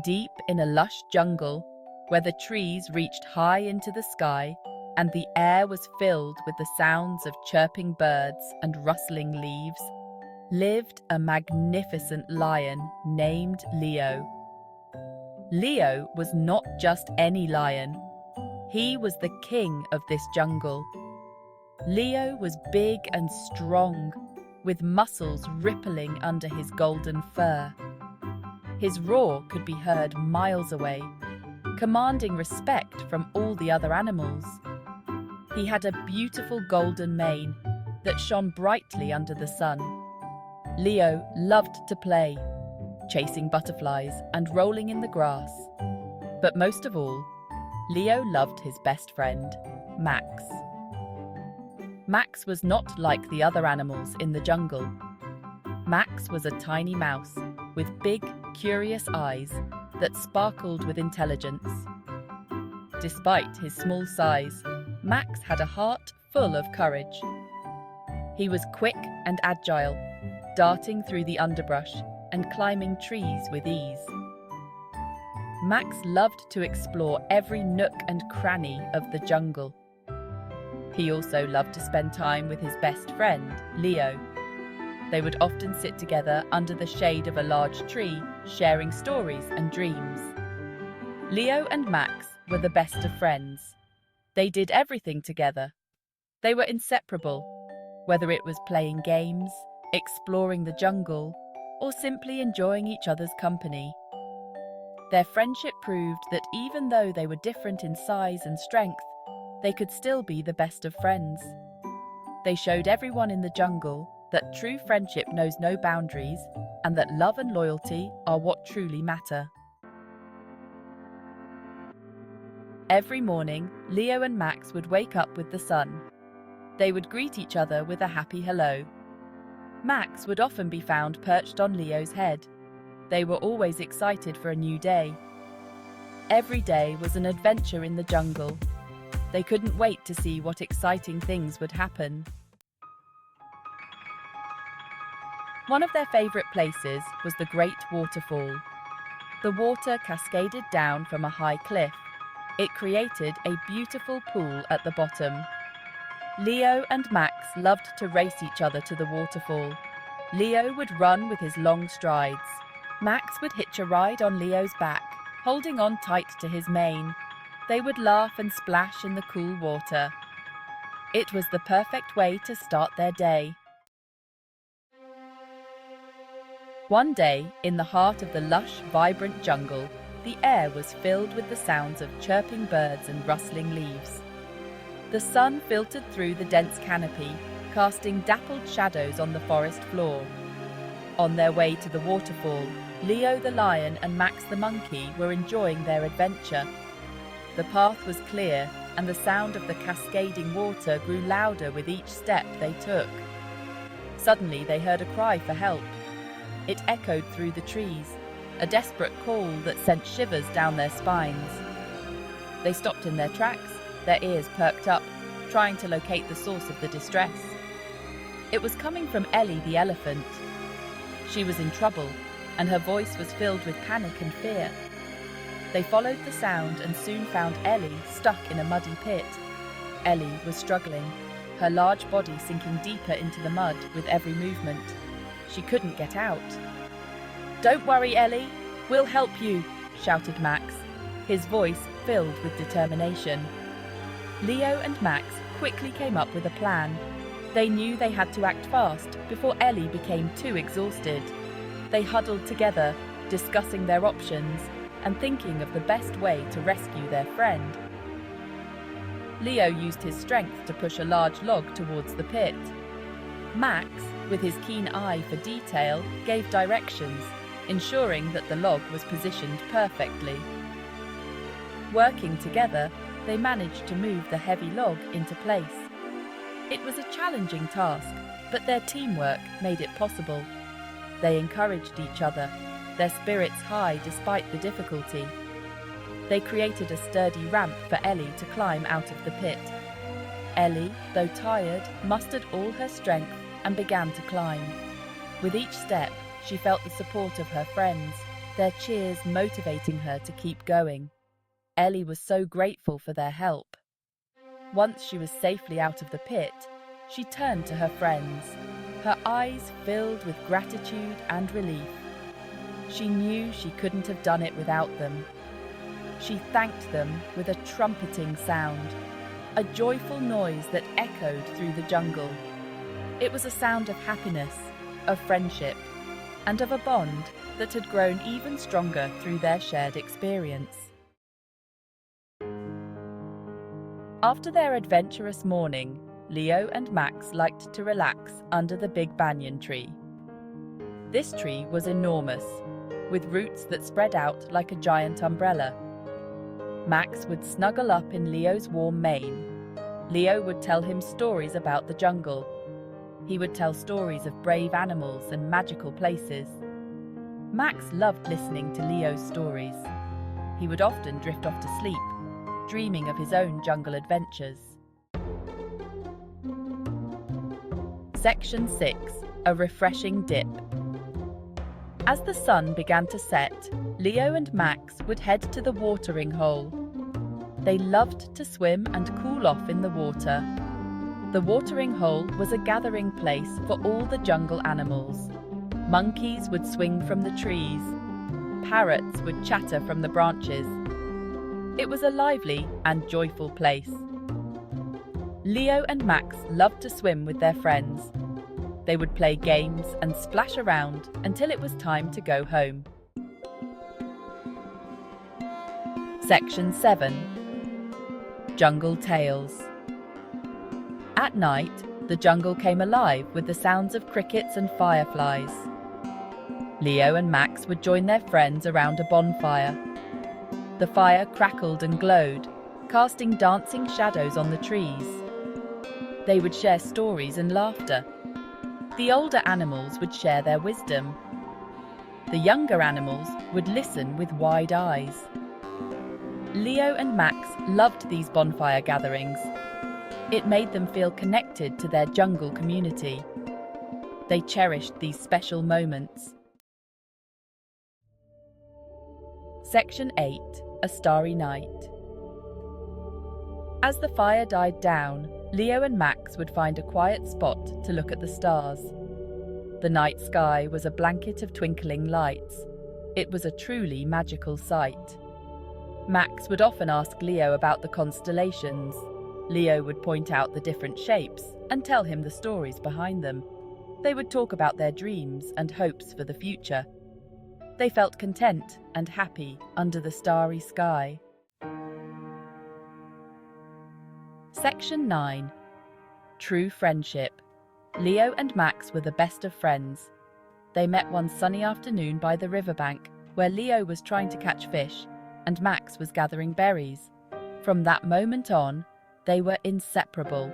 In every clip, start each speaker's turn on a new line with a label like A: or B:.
A: Deep in a lush jungle, where the trees reached high into the sky and the air was filled with the sounds of chirping birds and rustling leaves, lived a magnificent lion named Leo. Leo was not just any lion. He was the king of this jungle. Leo was big and strong, with muscles rippling under his golden fur. His roar could be heard miles away, commanding respect from all the other animals. He had a beautiful golden mane that shone brightly under the sun. Leo loved to play, chasing butterflies and rolling in the grass. But most of all, Leo loved his best friend, Max. Max was not like the other animals in the jungle. Max was a tiny mouse with big, curious eyes that sparkled with intelligence. Despite his small size, Max had a heart full of courage. He was quick and agile, darting through the underbrush and climbing trees with ease. Max loved to explore every nook and cranny of the jungle. He also loved to spend time with his best friend, Leo. They would often sit together under the shade of a large tree, sharing stories and dreams. Leo and Max were the best of friends. They did everything together. They were inseparable, whether it was playing games, exploring the jungle, or simply enjoying each other's company. Their friendship proved that even though they were different in size and strength, they could still be the best of friends. They showed everyone in the jungle that true friendship knows no boundaries and that love and loyalty are what truly matter. Every morning, Leo and Max would wake up with the sun. They would greet each other with a happy hello. Max would often be found perched on Leo's head. They were always excited for a new day. Every day was an adventure in the jungle. They couldn't wait to see what exciting things would happen. One of their favorite places was the Great Waterfall. The water cascaded down from a high cliff. It created a beautiful pool at the bottom. Leo and Max loved to race each other to the waterfall. Leo would run with his long strides. Max would hitch a ride on Leo's back, holding on tight to his mane. They would laugh and splash in the cool water. It was the perfect way to start their day. One day, in the heart of the lush, vibrant jungle, the air was filled with the sounds of chirping birds and rustling leaves. The sun filtered through the dense canopy, casting dappled shadows on the forest floor. On their way to the waterfall, Leo the lion and Max the monkey were enjoying their adventure. The path was clear, and the sound of the cascading water grew louder with each step they took. Suddenly they heard a cry for help. It echoed through the trees, a desperate call that sent shivers down their spines. They stopped in their tracks, their ears perked up, trying to locate the source of the distress. It was coming from Ellie the elephant. She was in trouble, and her voice was filled with panic and fear. They followed the sound and soon found Ellie stuck in a muddy pit. Ellie was struggling, her large body sinking deeper into the mud with every movement. She couldn't get out. "Don't worry, Ellie, we'll help you," shouted Max, his voice filled with determination. Leo and Max quickly came up with a plan. They knew they had to act fast before Ellie became too exhausted. They huddled together, discussing their options and thinking of the best way to rescue their friend. Leo used his strength to push a large log towards the pit. Max, with his keen eye for detail, gave directions, ensuring that the log was positioned perfectly. Working together, they managed to move the heavy log into place. It was a challenging task, but their teamwork made it possible. They encouraged each other, their spirits high despite the difficulty. They created a sturdy ramp for Ellie to climb out of the pit. Ellie, though tired, mustered all her strength and began to climb. With each step, She felt the support of her friends, their cheers motivating her to keep going. Ellie was so grateful for their help. Once she was safely out of the pit, she turned to her friends, her eyes filled with gratitude and relief. She knew she couldn't have done it without them. She thanked them with a trumpeting sound, a joyful noise that echoed through the jungle. It was a sound of happiness, of friendship, and of a bond that had grown even stronger through their shared experience. After their adventurous morning, Leo and Max liked to relax under the big banyan tree. This tree was enormous, with roots that spread out like a giant umbrella. Max would snuggle up in Leo's warm mane. Leo would tell him stories about the jungle. He would tell stories of brave animals and magical places. Max loved listening to Leo's stories. He would often drift off to sleep, dreaming of his own jungle adventures. Section 6. A refreshing dip. As the sun began to set, Leo and Max would head to the watering hole. They loved to swim and cool off in the water. The watering hole was a gathering place for all the jungle animals. Monkeys would swing from the trees. Parrots would chatter from the branches. It was a lively and joyful place. Leo and Max loved to swim with their friends. They would play games and splash around until it was time to go home. Section 7. Jungle Tales. At night, the jungle came alive with the sounds of crickets and fireflies. Leo and Max would join their friends around a bonfire. The fire crackled and glowed, casting dancing shadows on the trees. They would share stories and laughter. The older animals would share their wisdom. The younger animals would listen with wide eyes. Leo and Max loved these bonfire gatherings. It made them feel connected to their jungle community. They cherished these special moments. Section 8. A Starry Night. As the fire died down, Leo and Max would find a quiet spot to look at the stars. The night sky was a blanket of twinkling lights. It was a truly magical sight. Max would often ask Leo about the constellations. Leo would point out the different shapes and tell him the stories behind them. They would talk about their dreams and hopes for the future. They felt content and happy under the starry sky. Section 9. True Friendship. Leo and Max were the best of friends. They met one sunny afternoon by the riverbank, where Leo was trying to catch fish and Max was gathering berries. From that moment on, they were inseparable.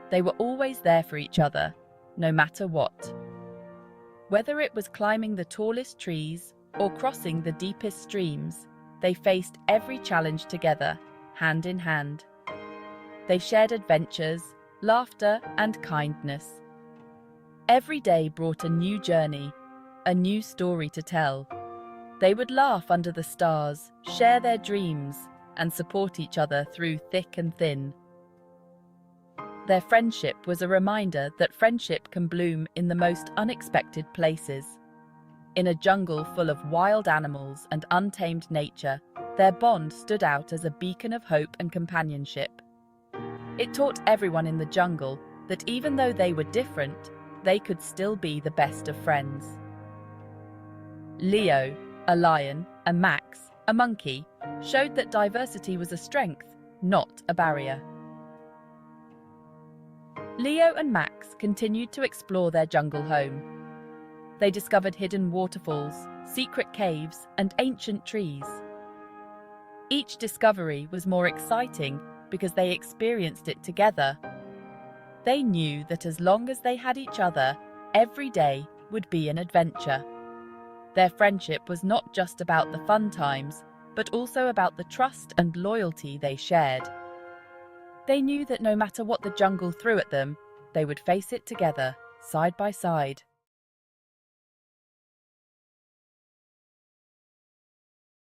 A: They were always there for each other, no matter what. Whether it was climbing the tallest trees or crossing the deepest streams, they faced every challenge together, hand in hand. They shared adventures, laughter, and kindness. Every day brought a new journey, a new story to tell. They would laugh under the stars, share their dreams, and support each other through thick and thin. Their friendship was a reminder that friendship can bloom in the most unexpected places. In a jungle full of wild animals and untamed nature, their bond stood out as a beacon of hope and companionship. It taught everyone in the jungle that even though they were different, they could still be the best of friends. Leo, a lion, and Max, a monkey, showed that diversity was a strength, not a barrier. Leo and Max continued to explore their jungle home. They discovered hidden waterfalls, secret caves, and ancient trees. Each discovery was more exciting because they experienced it together. They knew that as long as they had each other, every day would be an adventure. Their friendship was not just about the fun times, but also about the trust and loyalty they shared. They knew that no matter what the jungle threw at them, they would face it together, side by side.